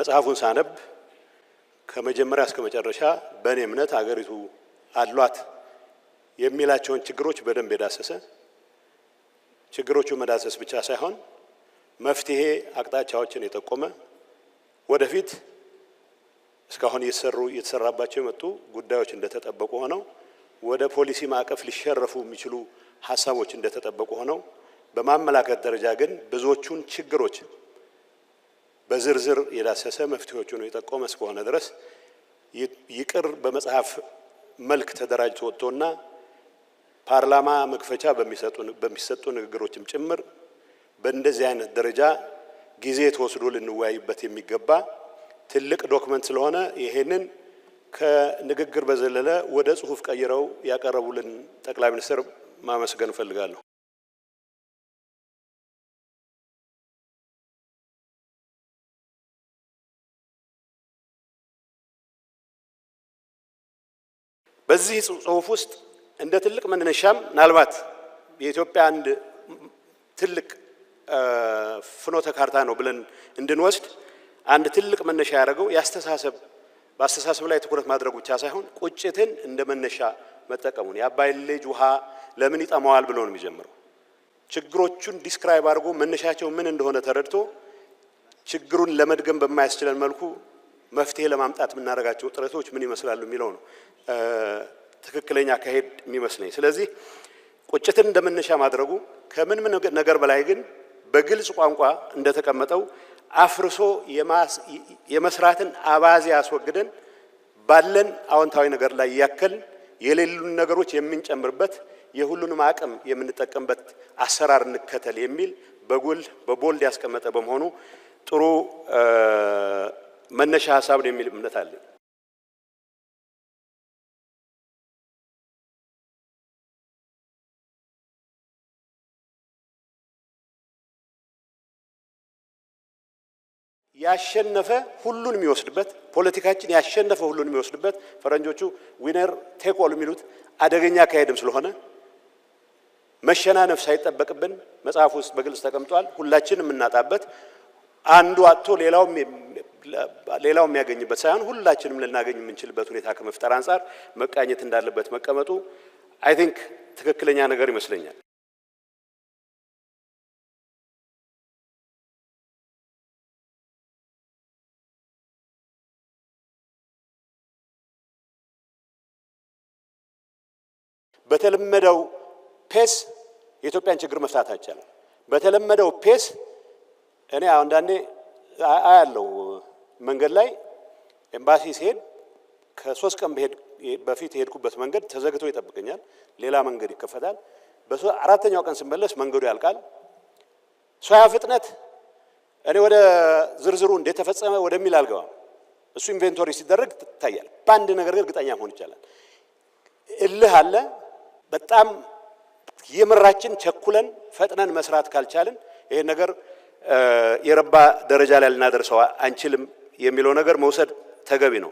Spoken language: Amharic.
መጽሐፉን ሳነብ ከመጀመሪያ እስከ መጨረሻ በእኔ እምነት አገሪቱ አሏት የሚላቸውን ችግሮች በደንብ የዳሰሰ ችግሮቹ መዳሰስ ብቻ ሳይሆን መፍትሄ አቅጣጫዎችን የጠቆመ ወደፊት እስካሁን እየተሰራባቸው የመጡ ጉዳዮች እንደተጠበቁ ሆነው ወደ ፖሊሲ ማዕቀፍ ሊሸረፉ የሚችሉ ሐሳቦች እንደተጠበቁ ሆነው በማመላከት ደረጃ ግን ብዙዎቹን ችግሮች በዝርዝር የዳሰሰ መፍትሄዎቹን የጠቆመ እስከሆነ ድረስ ይቅር በመጽሐፍ መልክ ተደራጅቶ ወጥቶና ፓርላማ መክፈቻ በሚሰጡ ንግግሮችም ጭምር በእንደዚህ አይነት ደረጃ ጊዜ ተወስዶ ልንወያይበት የሚገባ ትልቅ ዶክመንት ስለሆነ ይሄንን ከንግግር በዘለለ ወደ ጽሁፍ ቀይረው ያቀረቡልን ጠቅላይ ሚኒስትር ማመስገን ፈልጋለሁ። በዚህ ጽሁፍ ውስጥ እንደ ትልቅ መነሻም ምናልባት የኢትዮጵያ አንድ ትልቅ ፍኖተ ካርታ ነው ብለን እንድንወስድ አንድ ትልቅ መነሻ ያደረገው በአስተሳሰብ ላይ ትኩረት ማድረግ ብቻ ሳይሆን ቁጭትን እንደ መነሻ መጠቀሙን የአባይን ልጅ ውሃ ለምን ይጠማዋል ብሎ ነው የሚጀምረው። ችግሮቹን ዲስክራይብ አድርጎ መነሻቸው ምን እንደሆነ ተረድቶ ችግሩን ለመድገም በማያስችለን መልኩ መፍትሄ ለማምጣት የምናደርጋቸው ጥረቶች ምን ይመስላሉ የሚለው ነው ትክክለኛ አካሄድ የሚመስለኝ። ስለዚህ ቁጭትን እንደመነሻ ማድረጉ ከምን ነገር በላይ ግን በግልጽ ቋንቋ እንደተቀመጠው አፍርሶ የመስራትን አባዜ ያስወግደን ባለን አዎንታዊ ነገር ላይ ያከል የሌሉን ነገሮች የምንጨምርበት የሁሉንም አቅም የምንጠቀምበት አሰራር እንከተል የሚል በቦልድ ያስቀመጠ በመሆኑ ጥሩ መነሻ ሐሳብ ነው የሚል እምነት አለ። ያሸነፈ ሁሉን የሚወስድበት ፖለቲካችን ያሸነፈ ሁሉን የሚወስድበት ፈረንጆቹ ዊነር ቴክ ኦል የሚሉት አደገኛ አካሄድም ስለሆነ መሸናነፍ ሳይጠበቅብን መጽሐፍ ውስጥ በግልጽ ተቀምጧል። ሁላችንም የምናጣበት አንዱ አጥቶ ሌላው የሚያገኝበት ሳይሆን ሁላችንም ልናገኝ የምንችልበት ሁኔታ ከመፍጠር አንፃር መቃኘት እንዳለበት መቀመጡ አይ ቲንክ ትክክለኛ ነገር ይመስለኛል። በተለመደው ፔስ የኢትዮጵያን ችግር መፍታት አይቻልም። በተለመደው ፔስ እኔ አንዳንዴ አያለው መንገድ ላይ ኤምባሲ ሲሄድ ከ3 ቀን በፊት የሄድኩበት መንገድ ተዘግቶ ይጠብቀኛል። ሌላ መንገድ ይከፈታል። በአራተኛው ቀን ስመለስ መንገዱ ያልቃል። ሶያ ፍጥነት እኔ ወደ ዝርዝሩ እንዴት ተፈጸመ ወደሚል አልገባም። እሱ ኢንቬንቶሪ ሲደረግ ይታያል። በአንድ ነገር እርግጠኛ መሆን ይቻላል። እልህ አለ። በጣም የምራችን ቸኩለን ፈጥነን መስራት ካልቻልን ይሄ ነገር የረባ ደረጃ ላይ ልናደርሰው አንችልም የሚለው ነገር መውሰድ ተገቢ ነው።